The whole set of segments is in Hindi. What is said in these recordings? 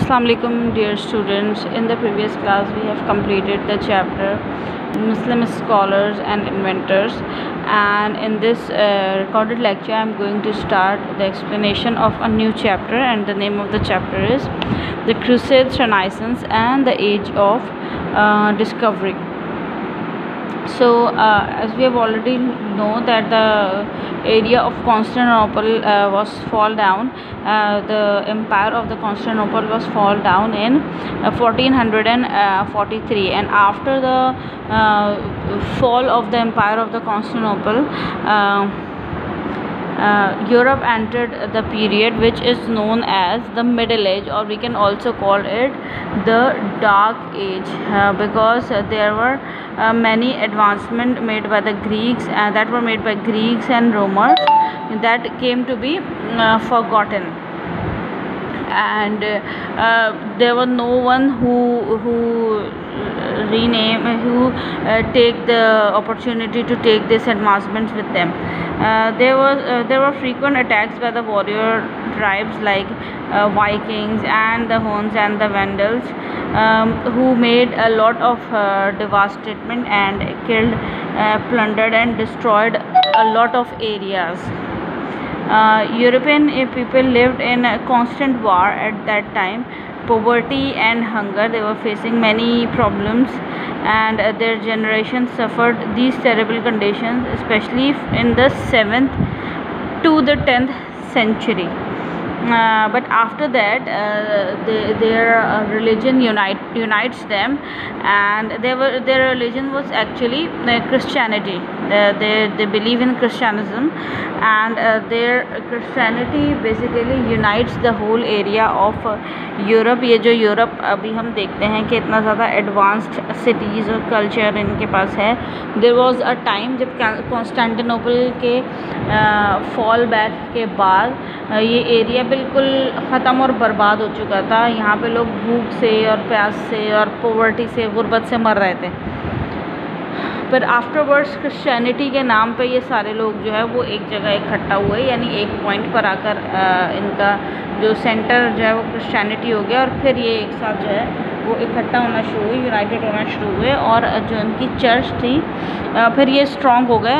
Assalamu alaikum dear students. In the previous class we have completed the chapter Muslim scholars and inventors, and in this recorded lecture I am going to start the explanation of a new chapter, and the name of the chapter is The Crusades, Renaissance and the Age of Discovery. So as we have already know that the area of Constantinople was fall down, the empire of the Constantinople was fall down in 1443, and after the fall of the empire of the Constantinople, Europe entered the period which is known as the Middle Age, or we can also call it the Dark Age, because there were many advancements made by the Greeks, that were made by Greeks and Romans, that came to be forgotten, and there was no one who take the opportunity to take these advancements with them. There were frequent attacks by the warrior tribes like Vikings and the Huns and the Vandals, who made a lot of devastation and killed, plundered and destroyed a lot of areas. European people lived in a constant war at that time. Poverty and hunger, they were facing many problems, and their generation suffered these terrible conditions, especially in the 7th to the 10th century. But after that their religion unites them, and their religion was actually Christianity. They believe in Christianism, and their Christianity basically unites the whole area of Europe. ये जो यूरोप अभी हम देखते हैं कि इतना ज़्यादा एडवांस्ड सिटीज़ और कल्चर इनके पास है. देयर वाज अ टाइम जब कॉन्स्टेंटिनोपल के फॉल बैक के बाद ये एरिया बिल्कुल ख़त्म और बर्बाद हो चुका था. यहाँ पे लोग भूख से और प्यास से और पॉवर्टी से, गुर्बत से मर रहे थे. पर आफ्टरवर्ड्स क्रिश्चियनिटी के नाम पे ये सारे लोग जो है वो एक जगह इकट्ठा हुए, यानी एक पॉइंट पर आकर इनका जो सेंटर जो है वो क्रिश्चियनिटी हो गया, और फिर ये एक साथ जो है वो इकट्ठा होना शुरू हुए, यूनाइटेड होना शुरू हुए, और जो इनकी चर्च थी फिर ये स्ट्रॉन्ग हो गए.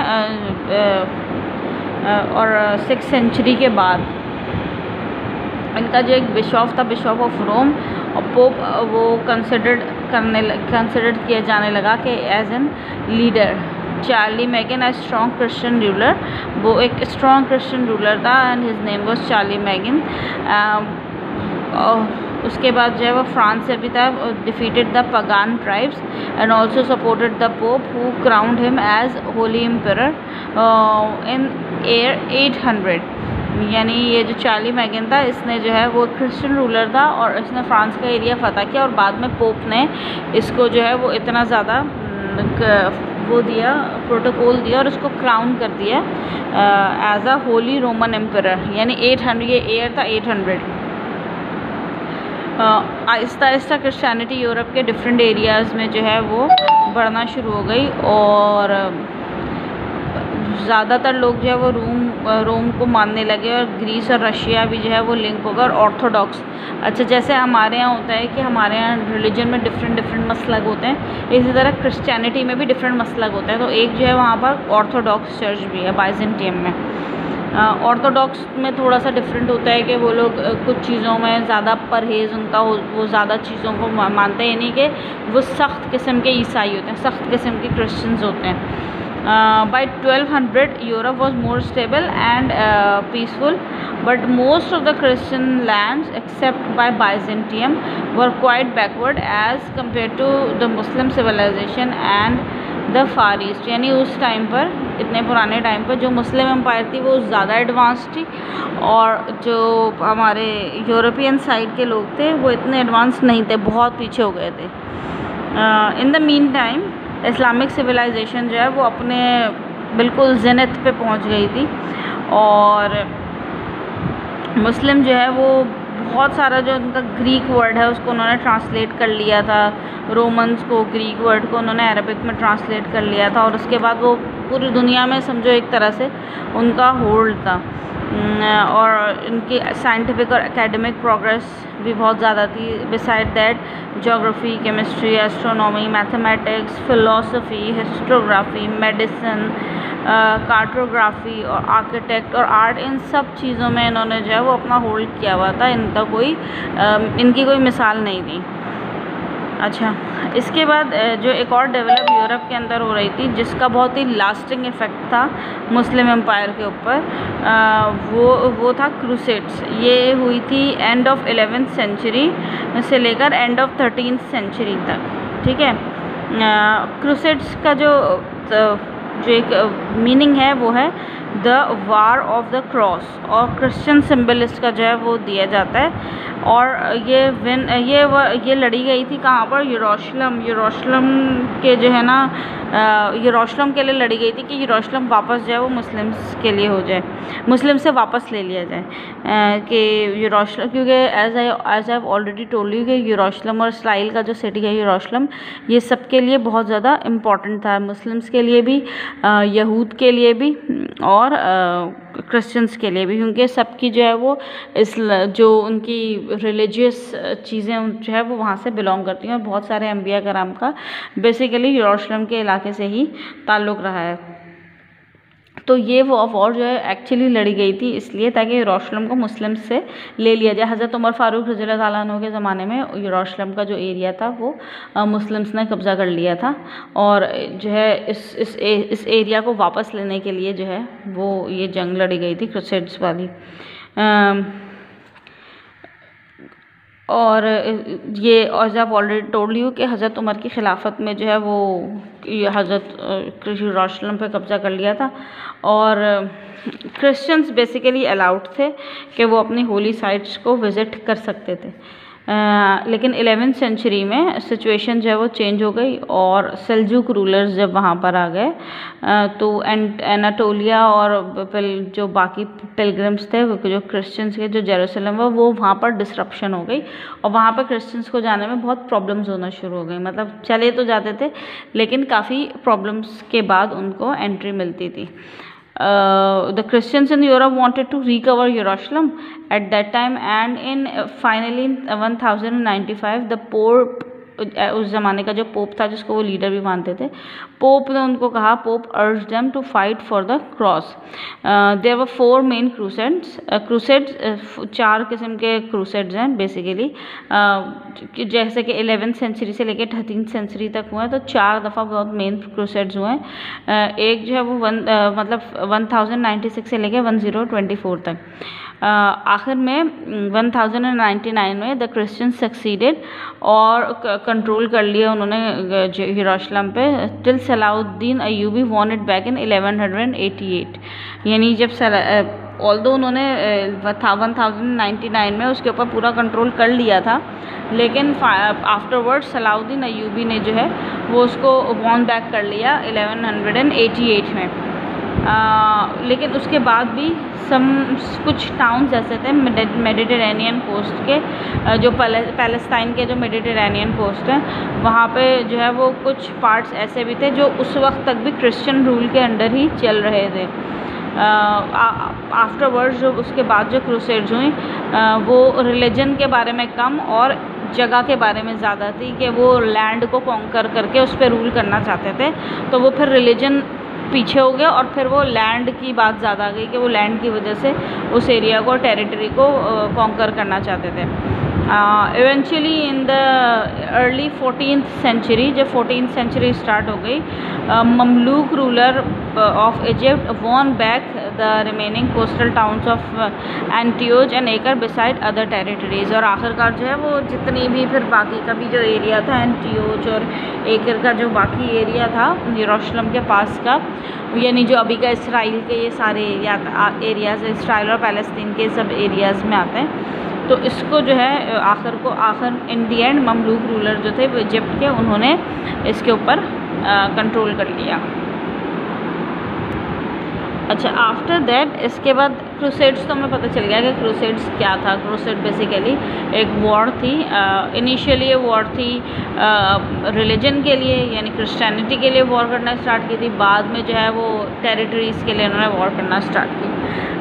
और 6th सेंचुरी के बाद इनका जो एक बिशप था, बिशप ऑफ रोम और पोप, वो कंसिडर्ड किया जाने लगा कि as an leader. Charlemagne, a strong Christian ruler, वो एक स्ट्रॉन्ग क्रिश्चियन रूलर था, and his name was Charlemagne. उसके बाद जो है वो फ्रांस से भी था, defeated the pagan tribes and also supported the pope who crowned him as holy emperor in year 800. यानी ये जो चार्ली मैगन था, इसने जो है वो क्रिश्चियन रूलर था, और इसने फ्रांस का एरिया फतह किया, और बाद में पोप ने इसको जो है वो इतना ज़्यादा वो दिया, प्रोटोकॉल दिया, और इसको क्राउन कर दिया as a Holy Roman Emperor. यानी 800, ये ईयर था 800. आहिस्ता आहिस्ता क्रिश्चियनिटी यूरोप के डिफरेंट एरियाज़ में जो है वो बढ़ना शुरू हो गई, और ज़्यादातर लोग जो है वो रोम को मानने लगे, और ग्रीस और रशिया भी जो है वो लिंक होगा, और ऑर्थोडॉक्स. अच्छा, जैसे हमारे यहाँ होता है कि हमारे यहाँ रिलीजन में डिफरेंट मसलक होते हैं, इसी तरह क्रिश्चियनिटी में भी डिफरेंट मसलक होता है. तो एक जो है वहाँ पर ऑर्थोडॉक्स चर्च भी है बाइजेंटियम में. ऑर्थोडॉक्स में थोड़ा सा डिफरेंट होता है कि वो लोग कुछ चीज़ों में ज़्यादा परहेज़ उनका वो ज़्यादा चीज़ों को मानते हैं, यानी कि वो सख्त किस्म के ईसाई होते हैं, सख्त किस्म के क्रिश्चियंस होते हैं. By 1200 Europe was more stable and peaceful, but most of the Christian lands except by Byzantium were quite backward as compared to the Muslim civilization and the Far East. यानी उस टाइम पर, इतने पुराने टाइम पर जो मुस्लिम एम्पायर थी वो ज़्यादा एडवांस थी, और जो हमारे यूरोपियन साइड के लोग थे वो इतने एडवांस नहीं थे, बहुत पीछे हो गए थे. In the meantime Islamic civilisation जो है वो अपने बिल्कुल ज़ेनिथ पे पहुंच गई थी, और मुस्लिम जो है वो बहुत सारा जो उनका ग्रीक वर्ड है उसको उन्होंने ट्रांसलेट कर लिया था, रोमन्स को, ग्रीक वर्ड को उन्होंने अरबिक में ट्रांसलेट कर लिया था, और उसके बाद वो पूरी दुनिया में समझो एक तरह से उनका होल्ड था। और इनकी साइंटिफिक और एकेडमिक प्रोग्रेस भी बहुत ज़्यादा थी। Beside that geography, chemistry, astronomy, mathematics, philosophy, historiography, medicine, cartography और आर्किटेक्ट और आर्ट, इन सब चीज़ों में इन्होंने जो है वो अपना होल्ड किया हुआ था। इनकी कोई मिसाल नहीं थी। अच्छा, इसके बाद जो एक और डेवलप यूरोप के अंदर हो रही थी जिसका बहुत ही लास्टिंग इफ़ेक्ट था मुस्लिम एम्पायर के ऊपर, वो था क्रूसेड्स। ये हुई थी एंड ऑफ 11th सेंचुरी से लेकर एंड ऑफ 13th सेंचुरी तक। ठीक है, क्रूसेड्स का जो एक मीनिंग है वो है the war of the cross, और क्रिश्चियन सिम्बल इसका जो है वो दिया जाता है। और ये लड़ी गई थी कहाँ पर? यरूशलेम के जो है ना, यरूशलेम के लिए लड़ी गई थी कि यरूशलेम वापस जो है वो मुस्लिम्स के लिए हो जाए, मुस्लिम से वापस ले लिया जाए कि यरूशलेम, क्योंकि as I already told you कि यरूशलेम और इसराइल का जो सिटी है यरूशलेम, ये सब के लिए बहुत ज़्यादा इम्पॉर्टेंट था, मुस्लिम्स के लिए भी, यहूद के लिए भी और क्रिश्चियंस के लिए भी, क्योंकि सबकी जो है वो जो उनकी रिलीजियस चीज़ें जो है वो वहाँ से बिलोंग करती हैं। और बहुत सारे अंबिया कराम का बेसिकली यरूशलेम के इलाके से ही ताल्लुक़ रहा है। तो ये वो वॉर जो है एक्चुअली लड़ी गई थी इसलिए ताकि यरूशलेम को मुस्लिम से ले लिया जाए। हज़रत उमर फ़ारूक रज़ियल्लाहु ताला अन्हु के ज़माने में यरूशलेम का जो एरिया था वो मुस्लिम्स ने कब्ज़ा कर लिया था, और जो है इस एरिया को वापस लेने के लिए जो है वो ये जंग लड़ी गई थी क्रूसेड्स वाली। और ये जब ऑलरेडी टोल्ड यू कि हज़रत उमर की खिलाफत में जो है वो हज़रत यरूशलेम पे कब्ज़ा कर लिया था, और क्रिश्चियंस बेसिकली अलाउड थे कि वो अपनी होली साइट्स को विज़िट कर सकते थे। लेकिन 11th सेंचुरी में सिचुएशन जो है वो चेंज हो गई, और सेल्जुक रूलर्स जब वहाँ पर आ गए तो एनाटोलिया और जो बाकी पिलग्रिम्स थे, जो क्रिश्चियंस के जो जेरूसलम है, वो वहाँ पर डिसरप्शन हो गई, और वहाँ पर क्रिश्चियंस को जाने में बहुत प्रॉब्लम्स होना शुरू हो गई। मतलब चले तो जाते थे लेकिन काफ़ी प्रॉब्लम्स के बाद उनको एंट्री मिलती थी। The Christians in Europe wanted to recover Jerusalem at that time, and finally in 1095 the Pope, उस ज़माने का जो पोप था जिसको वो लीडर भी मानते थे, पोप ने उनको कहा, pope urged them to fight for the cross. There were 4 main crusades. 4 किस्म के क्रूसेड्स हैं बेसिकली, जैसे कि 11th सेंचुरी से लेकर 13th सेंचुरी तक हुए हैं, तो 4 दफ़ा बहुत मेन क्रूसेड्स हुए हैं। एक जो है वो 1096 से लेकर 1024 तक। आखिर में 1099 में द क्रिश्चियन सक्सीडेड और कंट्रोल कर लिया उन्होंने यरूशलेम पे, till Salahuddin Ayyubi won it back in 1188। यानी जब ऑल्दो उन्होंने 1099 में उसके ऊपर पूरा कंट्रोल कर लिया था, लेकिन आफ्टरवर्ड सलाउद्दीन अय्यूबी ने जो है वो उसको वॉन बैक कर लिया 1188 में। लेकिन उसके बाद भी कुछ टाउन्स ऐसे थे मेडिटेरेनियन कोस्ट के, जो पैलेस्टाइन के जो मेडिटेरेनियन कोस्ट है वहाँ पे जो है वो कुछ पार्ट्स ऐसे भी थे जो उस वक्त तक भी क्रिश्चियन रूल के अंडर ही चल रहे थे। आफ्टरवर्ड जो उसके बाद जो क्रूसेड्स हुई वो रिलीजन के बारे में कम और जगह के बारे में ज़्यादा थी कि वो लैंड को कॉन्कर करके उस पर रूल करना चाहते थे, तो वो फिर रिलीजन पीछे हो गया और फिर वो लैंड की बात ज़्यादा आ गई कि वो लैंड की वजह से उस एरिया को, टेरिटरी को कॉन्कर करना चाहते थे। Eventually in the early 14th century, जब 14th सेंचुरी स्टार्ट हो गई, Mamluk ruler of Egypt won back the remaining coastal towns of Antioch and Acre beside other territories. और आखिरकार जो है वो जितनी भी फिर बाकी का भी जो एरिया था एंटियोच और एकर का जो बाकी एरिया था यरूशलेम के पास का, यानी जो अभी का इसराइल के ये सारे एरियाज़, इसराइल और पैलेस्तीन के सब एरियाज़ में आते हैं, तो इसको जो है आखिर इन दी एंड ममलूक रूलर जो थे इजिप्ट के, उन्होंने इसके ऊपर कंट्रोल कर लिया। अच्छा, आफ्टर दैट इसके बाद क्रूसेड्स, तो हमें पता चल गया कि क्रूसेड्स क्या था। क्रूसेड बेसिकली एक वॉर थी। इनिशियली ये वॉर थी रिलीजन के लिए, यानी क्रिश्चियनिटी के लिए वॉर करना स्टार्ट की थी। बाद में जो है वो टेरिटरीज़ के लिए उन्होंने वॉर करना स्टार्ट की।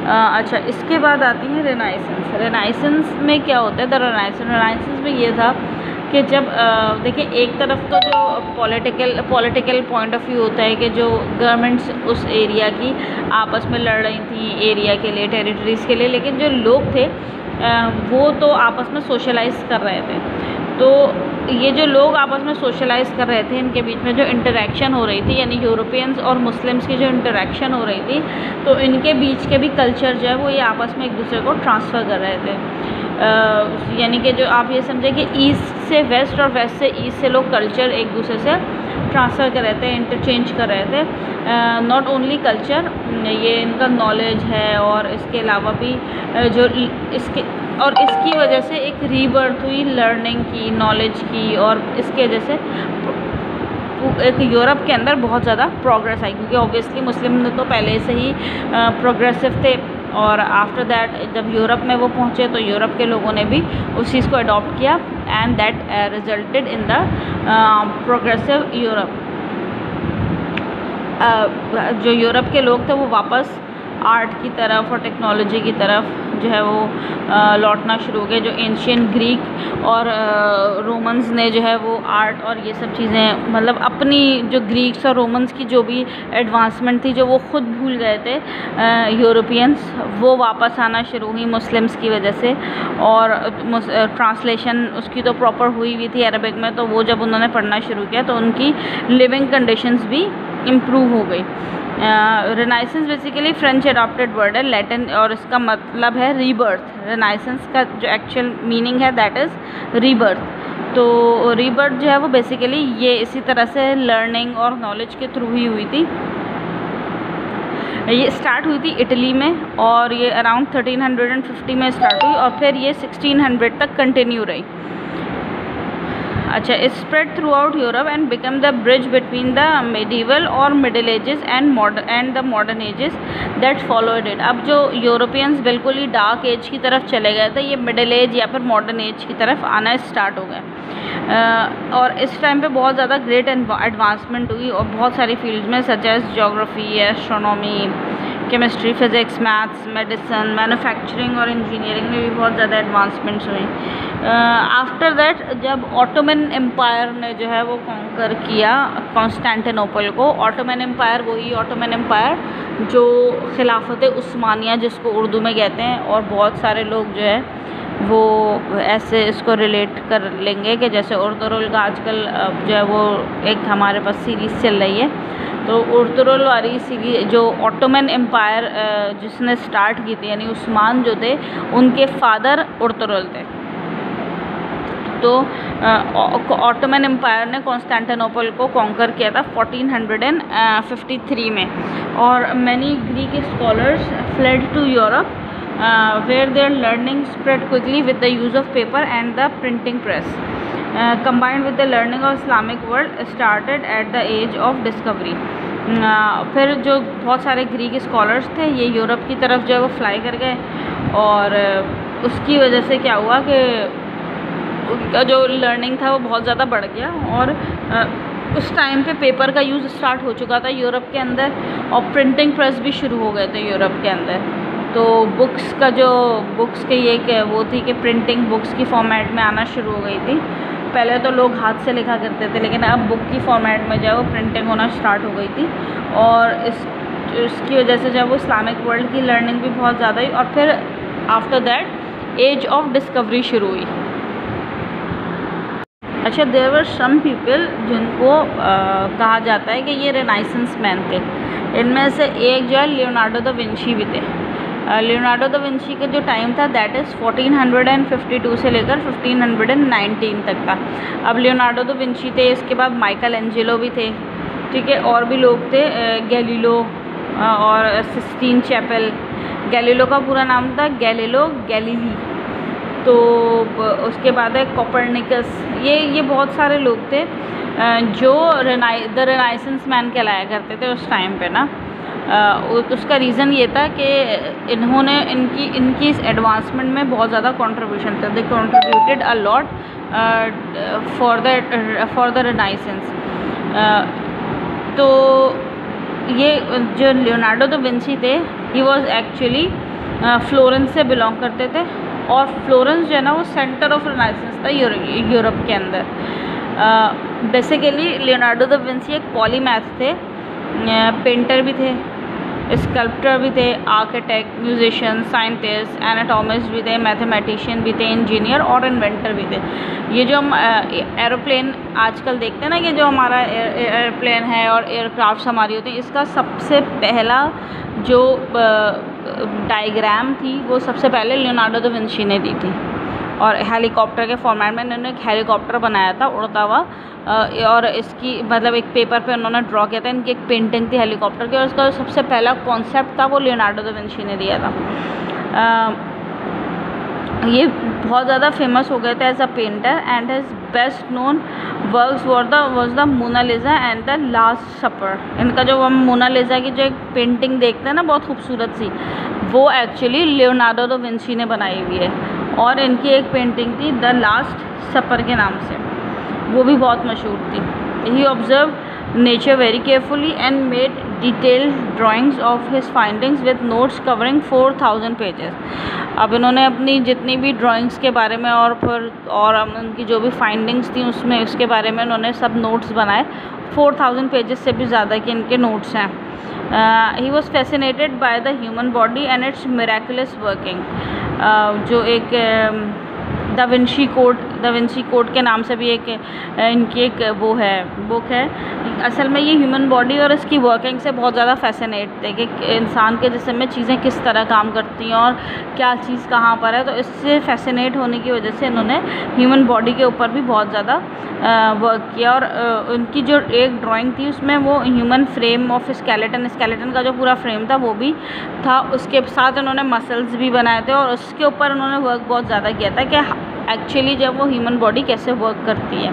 अच्छा, इसके बाद आती है रेनाइसेंस। रेनाइसेंस में क्या होता है? द रेनाइसेंस में ये था कि जब देखिए, एक तरफ तो जो पॉलिटिकल पॉइंट ऑफ व्यू होता है कि जो गवर्नमेंट्स उस एरिया की आपस में लड़ रही थी एरिया के लिए, टेरिटरीज़ के लिए, लेकिन जो लोग थे वो तो आपस में सोशलाइज कर रहे थे। तो ये जो लोग आपस में सोशलाइज कर रहे थे, इनके बीच में जो इंटरेक्शन हो रही थी, यानी यूरोपियंस और मुस्लिम्स की जो इंटरेक्शन हो रही थी, तो इनके बीच के भी कल्चर जो है वो ये आपस में एक दूसरे को ट्रांसफ़र कर रहे थे। यानी कि जो आप ये समझें कि ईस्ट से वेस्ट और वेस्ट से ईस्ट से लोग कल्चर एक दूसरे से ट्रांसफ़र कर रहे थे, इंटरचेंज कर रहे थे। नॉट ओनली कल्चर, ये इनका नॉलेज है, और इसके अलावा भी जो इसकी वजह से एक रीबर्थ हुई लर्निंग की, नॉलेज की, और इसके वजह से एक यूरोप के अंदर बहुत ज़्यादा प्रोग्रेस आई, क्योंकि ऑब्वियसली मुस्लिम तो पहले से ही प्रोग्रेसिव थे, और आफ्टर दैट जब यूरोप में वो पहुँचे तो यूरोप के लोगों ने भी उस चीज़ को अडॉप्ट किया, and that resulted in the progressive Europe. जो यूरोप के लोग थे वो वापस आर्ट की तरफ और टेक्नोलॉजी की तरफ जो है वो लौटना शुरू हो गए। जो एंशियंट ग्रीक और रोमन्स ने जो है वो आर्ट और ये सब चीज़ें, मतलब अपनी जो ग्रीक्स और रोमन्स की जो भी एडवांसमेंट थी, जो वो ख़ुद भूल गए थे यूरोपियंस, वो वापस आना शुरू हुई मुस्लिम्स की वजह से। और ट्रांसलेशन उसकी तो प्रॉपर हुई थी अरबिक में, तो वो जब उन्होंने पढ़ना शुरू किया तो उनकी लिविंग कंडीशंस भी इम्प्रूव हो गई। Renaissance basically French adopted word है, लैटिन, और इसका मतलब है रीबर्थ। रेनाइसेंस का जो एक्चुअल मीनिंग है दैट इज़ रीबर्थ। तो रीबर्थ जो है वो बेसिकली ये इसी तरह से लर्निंग और नॉलेज के थ्रू ही हुई थी। ये स्टार्ट हुई थी इटली में, और ये अराउंड 1350 में स्टार्ट हुई, और फिर ये 1600 तक कंटिन्यू रही। अच्छा, it spread throughout Europe and become the bridge between the medieval or middle ages and the modern ages that followed it. अब जो यूरोपियंस बिल्कुल ही डार्क एज की तरफ चले गए थे, ये मिडिल एज या फिर मॉडर्न एज की तरफ आना स्टार्ट हो गए। और इस टाइम पे बहुत ज़्यादा ग्रेट एडवांसमेंट हुई, और बहुत सारी फील्ड्स में, such as geography, astronomy, chemistry, physics, maths, medicine, manufacturing और इंजीनियरिंग में भी बहुत ज़्यादा एडवांसमेंट्स हुई। आफ्टर दैट जब ऑटोमन एम्पायर ने जो है वो कॉन्कर किया कॉन्स्टेंटिनोपल को। ऑटोमन एम्पायर वही ऑटोमन एम्पायर जो खिलाफत उस्मानिया जिसको उर्दू में कहते हैं, और बहुत सारे लोग जो है वो ऐसे इसको रिलेट कर लेंगे कि जैसे उर्तुरुल का आजकल जो है वो एक हमारे पास सीरीज़ चल रही है, तो उर्तुरुल वाली सीरीज जो ऑटोमन एम्पायर जिसने स्टार्ट की थी, यानी उस्मान जो थे उनके फादर उर्तुरुल थे। तो ऑटोमन एम्पायर ने कॉन्स्टेंटिनोपल को कॉन्कर किया था 1453 में, और many Greek scholars fled to Europe where their learning spread quickly with the use of paper and the printing press, combined with the learning of Islamic world started at the age of discovery। फिर जो बहुत सारे ग्रीक स्कॉलर्स थे ये यूरोप की तरफ जो है वो फ्लाई कर गए, और उसकी वजह से क्या हुआ कि उनका जो लर्निंग था वो बहुत ज़्यादा बढ़ गया, और उस टाइम पे पेपर का यूज़ स्टार्ट हो चुका था यूरोप के अंदर, और प्रिंटिंग प्रेस भी शुरू हो गए थे यूरोप के अंदर। तो बुक्स के ये वो थी कि प्रिंटिंग बुक्स की फॉर्मेट में आना शुरू हो गई थी। पहले तो लोग हाथ से लिखा करते थे, लेकिन अब बुक की फॉर्मेट में जो है वो प्रिंटिंग होना स्टार्ट हो गई थी, और इसकी वजह से जो है वो इस्लामिक वर्ल्ड की लर्निंग भी बहुत ज़्यादा हुई। और फिर after that age of discovery शुरू हुई। अच्छा, देयर वर सम पीपल जिनको कहा जाता है कि ये रेनाइसेंस मैन थे। इनमें से एक जो है लियोनार्डो दा विंची भी थे। लियोनार्डो दा विंची का जो टाइम था दैट इज़ 1452 से लेकर 1519 तक था। अब लियोनार्डो दा विंची थे, इसके बाद माइकल एंजेलो भी थे, ठीक है, और भी लोग थे, गैलीलो और सिस्टीन चैपल। गैलीलो का पूरा नाम था गैलीलो गैलीली। तो उसके बाद है कोपरनिकस। ये बहुत सारे लोग थे जो द रेनाइसेंस मैन कहलाया करते थे उस टाइम पे ना। उसका रीज़न ये था कि इन्होंने इनकी इस एडवांसमेंट में बहुत ज़्यादा कंट्रीब्यूशन था। They contributed a lot for the renaissance. तो ये जो लियोनार्डो दा विंची थे, ही वॉज एक्चुअली फ्लोरेंस से बिलोंग करते थे, और फ्लोरेंस जो है ना वो सेंटर ऑफ रिनाइसेंस था यूरोप के अंदर। बेसिकली लियोनार्डो दा विंची एक पॉलीमैथ थे, पेंटर भी थे, स्कल्प्टर भी थे, आर्किटेक्ट, म्यूजिशियन, साइंटिस्ट, एनाटॉमिस्ट भी थे, मैथमेटिशियन भी थे, इंजीनियर और इन्वेंटर भी थे। ये जो हम एरोप्लेन आजकल देखते हैं ना, कि जो हमारा एयरप्लेन है और एयरक्राफ्ट्स हमारी होती हैं, इसका सबसे पहला जो डायग्राम थी वो सबसे पहले लियोनार्डो दा विंची ने दी थी। और हेलीकॉप्टर के फॉर्मेट में इन्होंने एक हेलीकॉप्टर बनाया था उड़ता हुआ, और इसकी मतलब एक पेपर पे उन्होंने ड्रॉ किया था। इनकी एक पेंटिंग थी हेलीकॉप्टर की, और उसका सबसे पहला कॉन्सेप्ट था वो लियोनार्डो दा विंची ने दिया था। ये बहुत ज़्यादा फेमस हो गए थे as a painter, and his best known works was the Mona Lisa and the last supper. इनका जो हम मोनालिसा की जो एक पेंटिंग देखते हैं ना बहुत खूबसूरत सी, वो एक्चुअली लियोनार्डो दा विंची ने बनाई हुई है। और इनकी एक पेंटिंग थी द लास्ट सपर के नाम से, वो भी बहुत मशहूर थी। He observe nature very carefully and made detailed drawings of his findings with notes covering 4000 pages. अब इन्होंने अपनी जितनी भी ड्राइंग्स के बारे में और उनकी जो भी फाइंडिंग्स थी उसमें उसके बारे में उन्होंने सब नोट्स बनाए। 4000 पेजेस से भी ज़्यादा के इनके नोट्स हैं। He was fascinated by the human body and it's miraculous working. जो एक दा विंची कोड के नाम से भी एक इनकी एक वो है बुक है। असल में ये ह्यूमन बॉडी और इसकी वर्किंग से बहुत ज़्यादा फैसिनेट थे कि इंसान के जिस्म में चीज़ें किस तरह काम करती हैं और क्या चीज़ कहाँ पर है। तो इससे फैसिनेट होने की वजह से इन्होंने ह्यूमन बॉडी के ऊपर भी बहुत ज़्यादा वर्क किया। और उनकी जो एक ड्राइंग थी उसमें वो ह्यूमन फ्रेम ऑफ स्केलेटन का जो पूरा फ्रेम था वो भी था, उसके साथ उन्होंने मसल्स भी बनाए थे, और उसके ऊपर उन्होंने वर्क बहुत ज़्यादा किया था कि एक्चुअली जब वो ह्यूमन बॉडी कैसे वर्क करती है।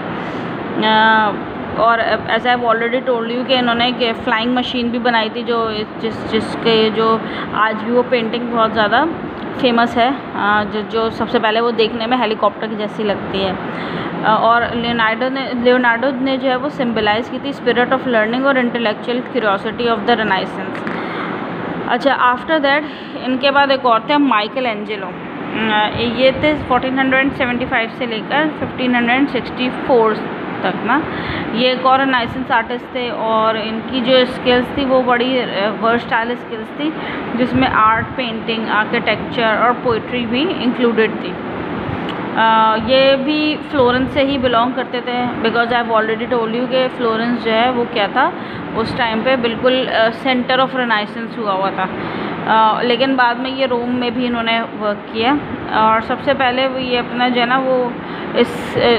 और as I have already told you कि इन्होंने एक फ्लाइंग मशीन भी बनाई थी जो जिसके जो आज भी वो पेंटिंग बहुत ज़्यादा फेमस है, जो सबसे पहले वो देखने में हेलीकॉप्टर की जैसी लगती है। और लियोनार्डो ने जो है वो सिम्बलाइज़ की थी स्पिरिट ऑफ लर्निंग और intellectual curiosity of the renaissance. अच्छा, आफ्टर दैट इनके बाद एक और थे माइकल एंजेलो। ये थे 1475 से लेकर 1564 तक ना। ये एक और रिनाइसेंस आर्टिस्ट थे, और इनकी जो स्किल्स थी वो बड़ी वर्सटाइल स्किल्स थी, जिसमें आर्ट, पेंटिंग, आर्किटेक्चर और पोइट्री भी इंक्लूडेड थी। ये भी फ्लोरेंस से ही बिलोंग करते थे, because I have already told you कि फ्लोरेंस जो है वो क्या था उस टाइम पे, बिल्कुल सेंटर ऑफ रिनाइसेंस हुआ था। लेकिन बाद में ये रोम में भी इन्होंने वर्क किया। और सबसे पहले वो ये अपना जो है ना वो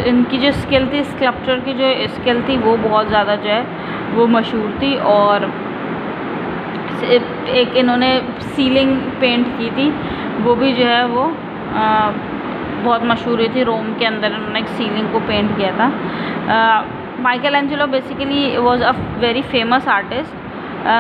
इनकी जो स्किल थी, स्कल्पचर की जो स्किल थी वो बहुत ज़्यादा जो है वो मशहूर थी। और एक इन्होंने सीलिंग पेंट की थी, वो भी जो है वो बहुत मशहूर हुई थी। रोम के अंदर इन्होंने एक सीलिंग को पेंट किया था। Michael Angelo basically was a very famous artist,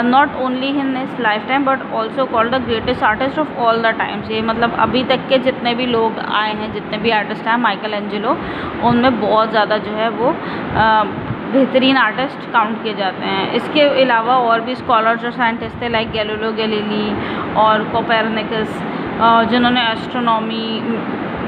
not only in his life time but also called the greatest artist of all the times. ये मतलब अभी तक के जितने भी लोग आए हैं, जितने भी आर्टिस्ट हैं, माइकल एंजेलो उनमें बहुत ज़्यादा जो है वो बेहतरीन आर्टिस्ट काउंट किए जाते हैं। इसके अलावा और भी स्कॉलर्स और साइंटिस्ट थे लाइक गैलीलियो गैलीली और कोपरनिकस, जिन्होंने एस्ट्रोनॉमी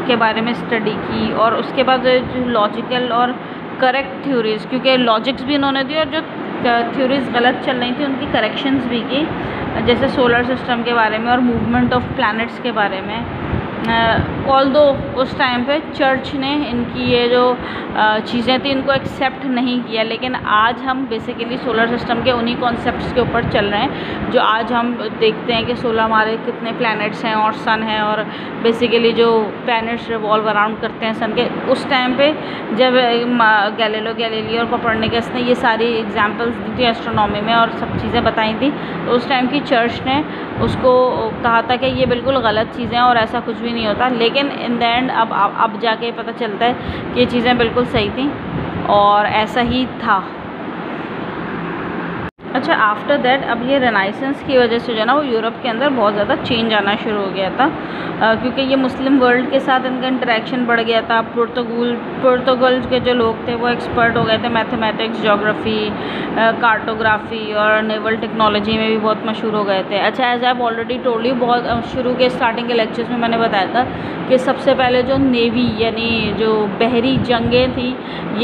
के बारे में स्टडी की। और उसके बाद जो लॉजिकल और करेक्ट थ्योरीज़, क्योंकि लॉजिक्स भी इन्होंने दी और जो थ्योरीज़ गलत चल रही थी उनकी करेक्शंस भी की, जैसे सोलर सिस्टम के बारे में और मूवमेंट ऑफ प्लैनेट्स के बारे में। ऑल्दो उस टाइम पे चर्च ने इनकी ये जो चीज़ें थी इनको एक्सेप्ट नहीं किया, लेकिन आज हम बेसिकली सोलर सिस्टम के उन्हीं कॉन्सेप्ट्स के ऊपर चल रहे हैं जो आज हम देखते हैं कि सोलर हमारे कितने प्लैनेट्स हैं और सन है, और बेसिकली जो प्लैनेट्स रिवॉल्व अराउंड करते हैं सन के। उस टाइम पे जब गैलीलियो गैलीली और कोपरनिकस ने ये सारी एग्जांपल्स दी थी एस्ट्रोनॉमी में और सब चीज़ें बताई थी, तो उस टाइम की चर्च ने उसको कहा था कि ये बिल्कुल गलत चीज़ें और ऐसा कुछ भी नहीं होता। लेकिन इन द एंड अब जाके पता चलता है कि ये चीज़ें बिल्कुल सही थी और ऐसा ही था। अच्छा, आफ्टर दैट अब ये रेनाइसेंस की वजह से जो है ना वो यूरोप के अंदर बहुत ज़्यादा चेंज आना शुरू हो गया था, क्योंकि ये मुस्लिम वर्ल्ड के साथ इनका इंटरेक्शन बढ़ गया था। पुर्तगाल के जो लोग थे वो एक्सपर्ट हो गए थे मैथमेटिक्स, ज्योग्राफी, कार्टोग्राफी और नेवल टेक्नोलॉजी में भी बहुत मशहूर हो गए थे। अच्छा, as I already told you, बहुत शुरू के स्टार्टिंग के लेक्चर्स में मैंने बताया था कि सबसे पहले जो नेवी यानी जो बहरी जंगें थी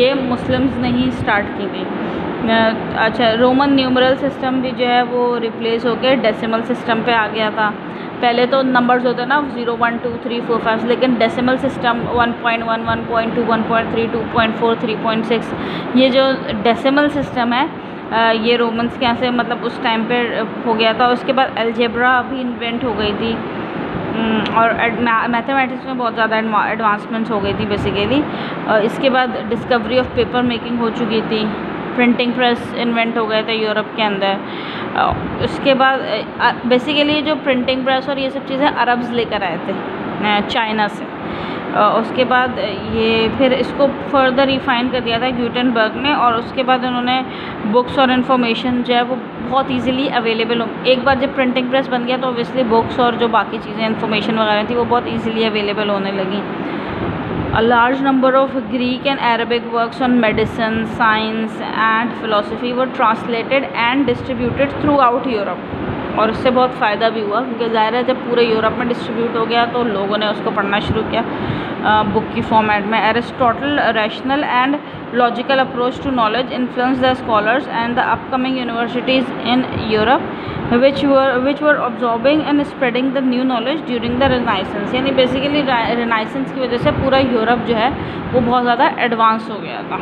ये मुस्लिम्स ने ही स्टार्ट की थी। अच्छा, रोमन न्यूमरल सिस्टम भी जो है वो रिप्लेस होकर डेसिमल सिस्टम पे आ गया था। पहले तो नंबर्स होते ना 0 1 2 3 4 5, लेकिन डेसिमल सिस्टम 1.1 1.2 1.3 2.4 3.6 ये जो डेसिमल सिस्टम है ये रोमन्स के यहाँ से मतलब उस टाइम पे हो गया था। उसके बाद अलजेब्रा भी इन्वेंट हो गई थी और मैथमेटिक्स में बहुत ज़्यादा एडवांसमेंट्स हो गई थी बेसिकली। इसके बाद डिस्कवरी ऑफ पेपर मेकिंग हो चुकी थी, प्रिंटिंग प्रेस इन्वेंट हो गए थे यूरोप के अंदर। उसके बाद बेसिकली जो प्रिंटिंग प्रेस और ये सब चीज़ें अरब्स लेकर आए थे चाइना से। उसके बाद ये फिर इसको फर्दर रिफाइन कर दिया था ग्यूटेनबर्ग ने, और उसके बाद उन्होंने बुक्स और इन्फॉर्मेशन जो है वो बहुत इजीली अवेलेबल हो। एक बार जब प्रिंटिंग प्रेस बन गया तो ऑब्वियसली बुक्स और जो बाकी चीज़ें इन्फॉर्मेशन वगैरह थी वो बहुत इजीली अवेलेबल होने लगी। A large number of Greek and Arabic works on medicine, science and philosophy were translated and distributed throughout Europe। और उससे बहुत फ़ायदा भी हुआ क्योंकि ज़ाहिर है जब पूरे यूरोप में डिस्ट्रीब्यूट हो गया तो लोगों ने उसको पढ़ना शुरू किया बुक की फॉर्मेट में। Aristotle rational and logical approach to knowledge influence the scholars and the upcoming universities in Europe which were absorbing and spreading the new knowledge during the Renaissance। यानी बेसिकली रेनाइसेंस की वजह से पूरा यूरोप जो है वो बहुत ज़्यादा एडवांस हो गया था।